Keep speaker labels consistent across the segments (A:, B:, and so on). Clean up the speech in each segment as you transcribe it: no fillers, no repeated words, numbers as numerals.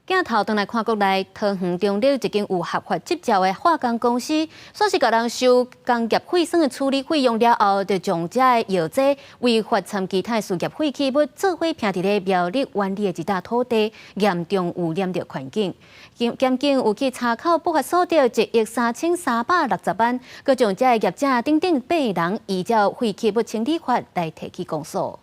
A: 镜头转来看国内桃园中立一间有合法执照的化工公司，说是甲人收工业废酸的处理费用了后，就将这个药剂违法参其他事业废弃物做伙拼伫咧苗栗湾里的一笪土地，严重污染着环境。检警有去查扣不法所得1亿3360万，佮将这个业者等8个人依照废弃物清理法来提起公诉。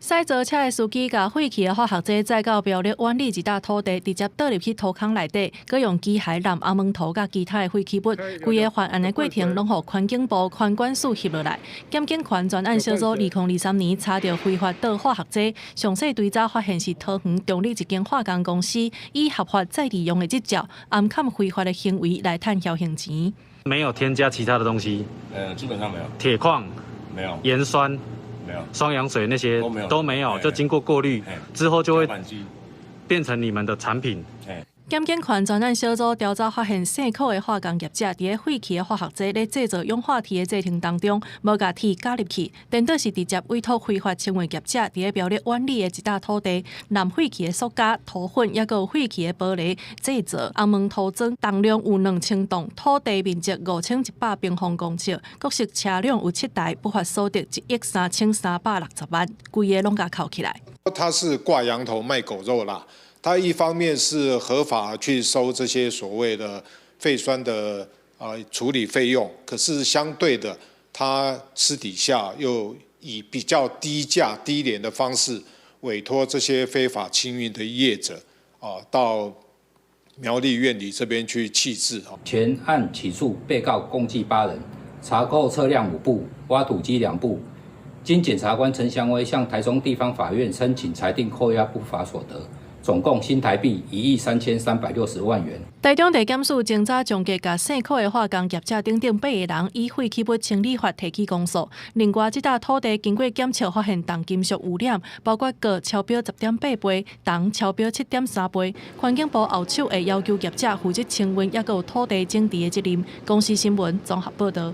B: 驶造车的司机把废弃的化学剂载到苗栗湾里一笪土地，直接倒入去土坑内底，佮用机械ram红毛土佮其他的废弃物，规个犯案的过程拢互环境部环管署翕落来。检警权专案小组2023年查到非法倒化学剂，详细追查发现是桃园中立一间化工公司以合法再利用的执照，暗砍非法的行为来赚侥幸钱。
C: 没有添加其他的东西，
D: 基本上没有。
C: 铁矿
D: 没有，
C: 盐酸。
D: 没有，
C: 双氧水那些
D: 都没有，
C: 就经过过滤之后就会变成你们的产品。
B: 检警权专案小组调查发现，姓寇的化工业者伫咧废弃的化学剂咧制造氧化铁的过程当中，无甲铁加入去，等于是直接委托非法成为业者伫咧苗栗湾里的一笪土地，拿废弃的塑胶、土粉，也有废弃的玻璃制造红毛土砖，重量有2000吨，土地面积5100平方公尺，各式车辆有7台，不法所得1亿3360万，规个拢甲扣起来。
E: 他是挂羊头卖狗肉啦。他一方面是合法去收这些所谓的废酸的处理费用，可是相对的，他私底下又以比较低价低廉的方式委托这些非法清运的业者到苗栗苑里这边去弃置。
F: 全案起诉被告共计8人，查扣车辆5部，挖土机2部。经检察官陈祥威向台中地方法院申请裁定扣押不法所得。总共新台币1亿3360万元。
B: 台中地检署前早将甲姓寇的化工业者等8个人以废弃物清理法提起公诉。另外，这笪土地经过检测发现重金属污染，包括铬超标10.8倍，铜超标7.3倍。环境部后手会要求业者负责清运，也有土地整治的责任。公司新闻综合报道。